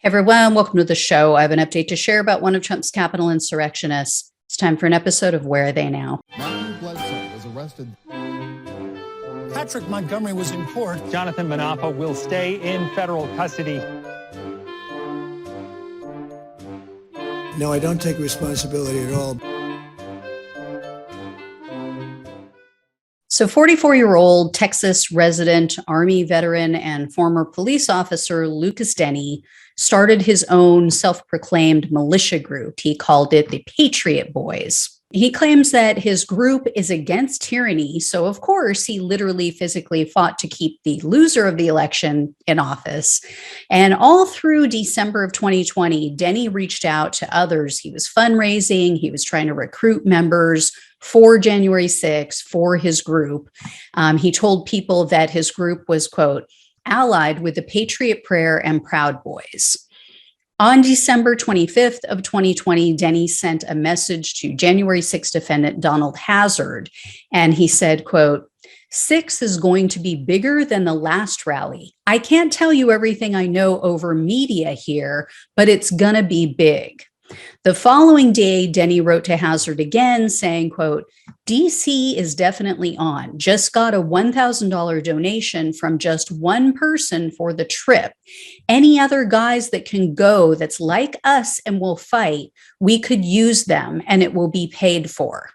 Everyone, welcome to the show. I have an update to share about one of Trump's Capitol insurrectionists. It's time for an episode of Where Are They Now? Matthew Bledsoe was arrested. Patrick Montgomery was in court. Jonathan Manapa will stay in federal custody. No, I don't take responsibility at all. So 44-year-old Texas resident, Army veteran, and former police officer Lucas Denney started his own self-proclaimed militia group. He called it the Patriot Boys. He claims that his group is against tyranny, so of course he literally physically fought to keep the loser of the election in office. And all through December of 2020, Denney reached out to others. He was fundraising, he was trying to recruit members for January 6th for his group. He told people that his group was, quote, allied with the Patriot Prayer and Proud Boys. On December 25th of 2020, Denney sent a message to January 6th defendant Donald Hazard, and he said, quote, 6 is going to be bigger than the last rally. I can't tell you everything I know over media here, but it's going to be big. The following day, Denney wrote to Hazard again saying, quote, DC is definitely on. Just got a $1,000 donation from just one person for the trip. Any other guys that can go that's like us and will fight, we could use them and it will be paid for.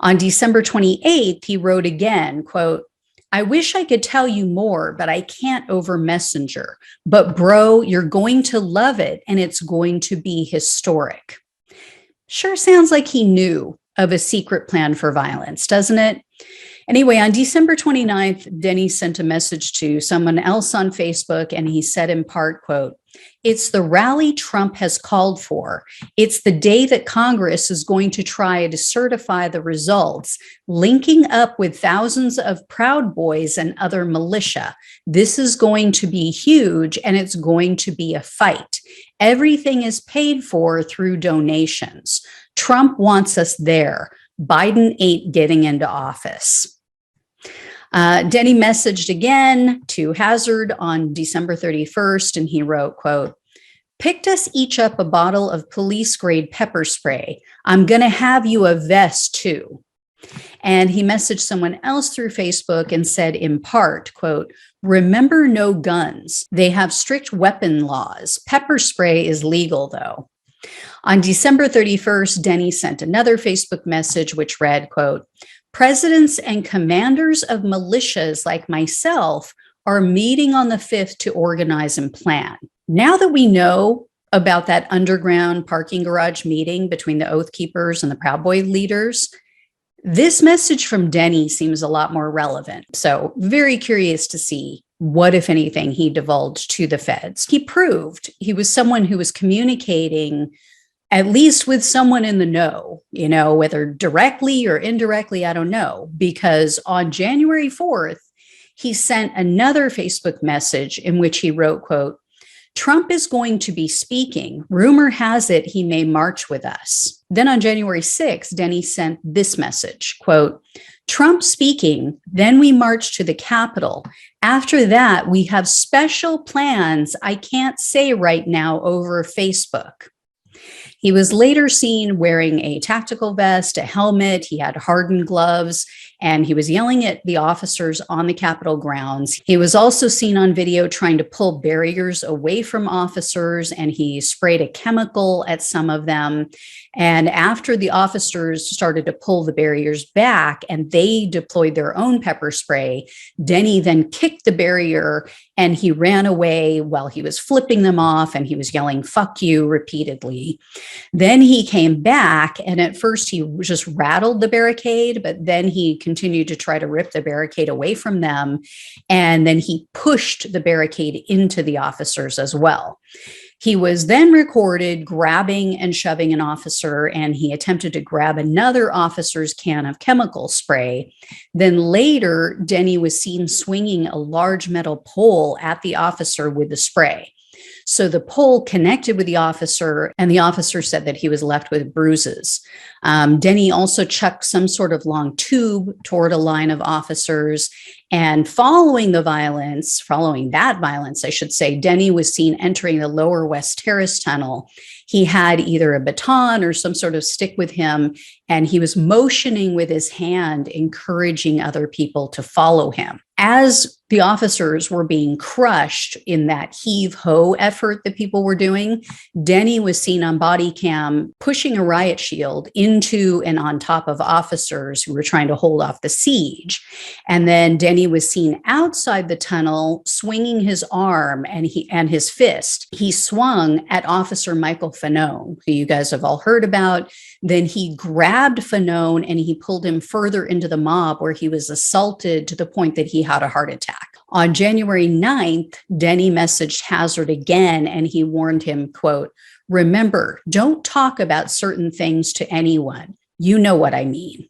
On December 28th, he wrote again, quote, I wish I could tell you more, but I can't over Messenger. But bro, you're going to love it and it's going to be historic. Sure sounds like he knew of a secret plan for violence, doesn't it? Anyway, on December 29th, Denney sent a message to someone else on Facebook, and he said in part, quote, it's the rally Trump has called for. It's the day that Congress is going to try to certify the results, linking up with thousands of Proud Boys and other militia. This is going to be huge, and it's going to be a fight. Everything is paid for through donations. Trump wants us there. Biden ain't getting into office. Denney messaged again to Hazard on December 31st, and he wrote, quote, picked us each up a bottle of police-grade pepper spray. I'm going to have you a vest, too. And he messaged someone else through Facebook and said in part, quote, remember no guns. They have strict weapon laws. Pepper spray is legal, though. On December 31st, Denney sent another Facebook message which read, quote, presidents and commanders of militias like myself are meeting on the 5th to organize and plan. Now that we know about that underground parking garage meeting between the Oath Keepers and the Proud Boy leaders, this message from Denney seems a lot more relevant. So very curious to see what, if anything, he divulged to the feds. He proved he was someone who was communicating at least with someone in the know, you know, whether directly or indirectly, I don't know, because on January 4th, he sent another Facebook message in which he wrote, quote, Trump is going to be speaking. Rumor has it he may march with us. Then on January 6th, Denney sent this message, quote, Trump speaking, then we march to the Capitol. After that, we have special plans I can't say right now over Facebook. He was later seen wearing a tactical vest, a helmet, he had hardened gloves, and he was yelling at the officers on the Capitol grounds. He was also seen on video trying to pull barriers away from officers, and he sprayed a chemical at some of them. And after the officers started to pull the barriers back and they deployed their own pepper spray, Denney then kicked the barrier and he ran away while he was flipping them off and he was yelling, fuck you, repeatedly. Then he came back and at first he just rattled the barricade, but then he continued to try to rip the barricade away from them. And then he pushed the barricade into the officers as well. He was then recorded grabbing and shoving an officer, and he attempted to grab another officer's can of chemical spray. Then later, Denney was seen swinging a large metal pole at the officer with the spray. So the pole connected with the officer, and the officer said that he was left with bruises. Denney also chucked some sort of long tube toward a line of officers. And following that violence, I should say, Denney was seen entering the lower West Terrace tunnel. He had either a baton or some sort of stick with him, and he was motioning with his hand, encouraging other people to follow him. As the officers were being crushed in that heave-ho effort that people were doing, Denney was seen on body cam pushing a riot shield into and on top of officers who were trying to hold off the siege. And then Denney was seen outside the tunnel swinging his arm and his fist. He swung at Officer Michael Fanone, who you guys have all heard about. Then he grabbed Fanone and he pulled him further into the mob, where he was assaulted to the point that he had a heart attack. On January 9th, Denney messaged Hazard again, and he warned him, quote, "Remember, don't talk about certain things to anyone. You know what I mean."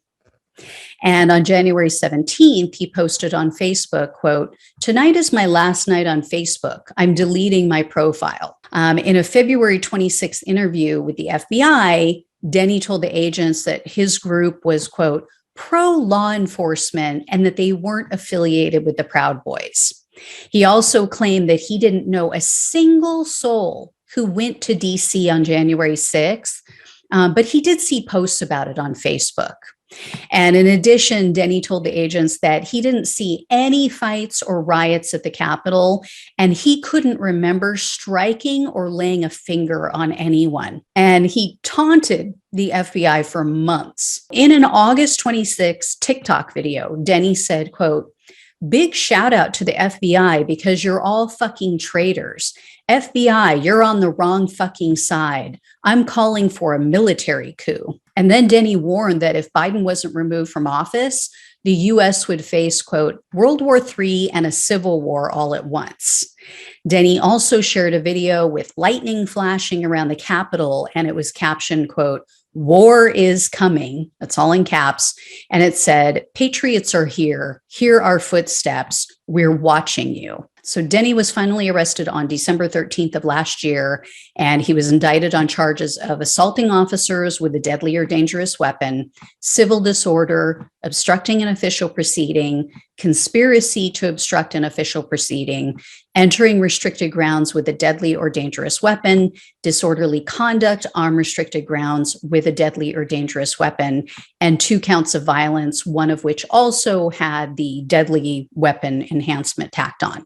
And on January 17th, he posted on Facebook, quote, "Tonight is my last night on Facebook. I'm deleting my profile." In a February 26th interview with the FBI, Denney told the agents that his group was, quote, "pro-law enforcement," and that they weren't affiliated with the Proud Boys. He also claimed that he didn't know a single soul who went to DC on January 6th, but he did see posts about it on Facebook. And in addition, Denney told the agents that he didn't see any fights or riots at the Capitol, and he couldn't remember striking or laying a finger on anyone. And he taunted the FBI for months. In an August 26 TikTok video, Denney said, quote, "Big shout out to the FBI because you're all fucking traitors. FBI, you're on the wrong fucking side. I'm calling for a military coup." And then Denney warned that if Biden wasn't removed from office, the U.S. would face, quote, "World War III and a civil war all at once." Denney also shared a video with lightning flashing around the Capitol, and it was captioned, quote, "War is coming." That's all in caps. And it said, "Patriots are here. Hear our footsteps. We're watching you." So Denney was finally arrested on December 13th of last year, and he was indicted on charges of assaulting officers with a deadly or dangerous weapon, civil disorder, obstructing an official proceeding, conspiracy to obstruct an official proceeding, entering restricted grounds with a deadly or dangerous weapon, disorderly conduct on restricted grounds with a deadly or dangerous weapon, and 2 counts of violence, one of which also had the deadly weapon enhancement tacked on.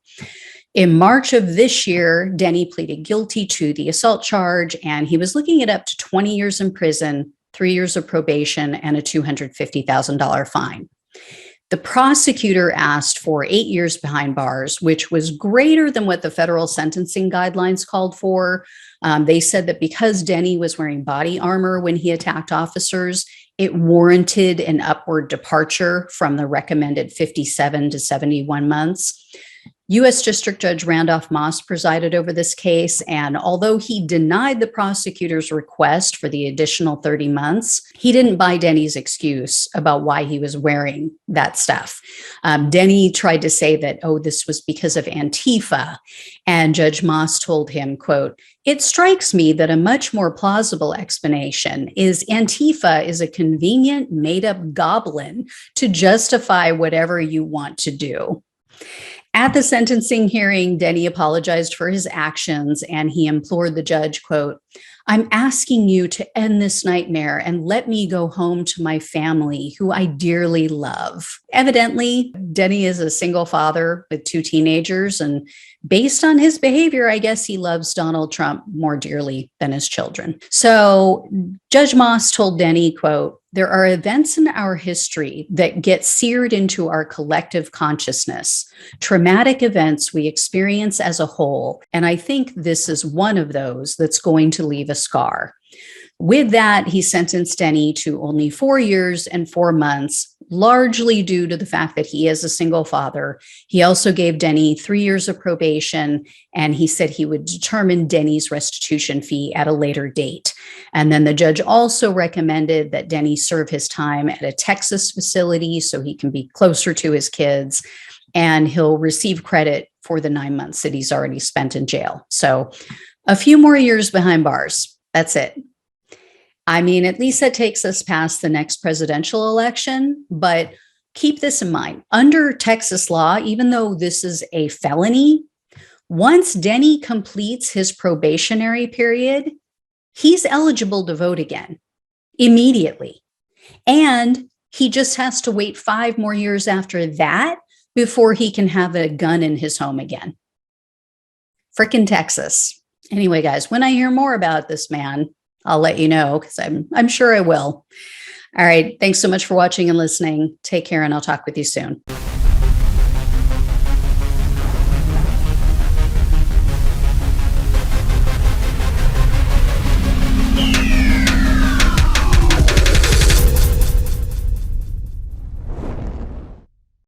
In March of this year, Denney pleaded guilty to the assault charge, and he was looking at up to 20 years in prison, 3 years of probation, and a $250,000 fine. The prosecutor asked for 8 years behind bars, which was greater than what the federal sentencing guidelines called for. They said that because Denney was wearing body armor when he attacked officers, it warranted an upward departure from the recommended 57 to 71 months. U.S. District Judge Randolph Moss presided over this case, and although he denied the prosecutor's request for the additional 30 months, he didn't buy Denney's excuse about why he was wearing that stuff. Denney tried to say that, oh, this was because of Antifa, and Judge Moss told him, quote, "It strikes me that a much more plausible explanation is Antifa is a convenient, made-up goblin to justify whatever you want to do." At the sentencing hearing, Denney apologized for his actions, and he implored the judge, quote, "I'm asking you to end this nightmare and let me go home to my family, who I dearly love." Evidently, Denney is a single father with 2 teenagers, and based on his behavior, I guess he loves Donald Trump more dearly than his children. So Judge Moss told Denney, quote, "There are events in our history that get seared into our collective consciousness, traumatic events we experience as a whole, and I think this is one of those that's going to leave a scar." With that, he sentenced Denney to only 4 years and 4 months, largely due to the fact that he is a single father. He also gave Denney 3 years of probation, and he said he would determine Denney's restitution fee at a later date. And then the judge also recommended that Denney serve his time at a Texas facility so he can be closer to his kids, and he'll receive credit for the 9 months that he's already spent in jail. So A few more years behind bars. That's it. I mean, at least that takes us past the next presidential election, but keep this in mind. Under Texas law, even though this is a felony, once Denney completes his probationary period, he's eligible to vote again immediately. And he just has to wait 5 more years after that before he can have a gun in his home again. Frickin' Texas. Anyway, guys, when I hear more about this man, I'll let you know because I'm sure I will. All right. Thanks so much for watching and listening. Take care, and I'll talk with you soon.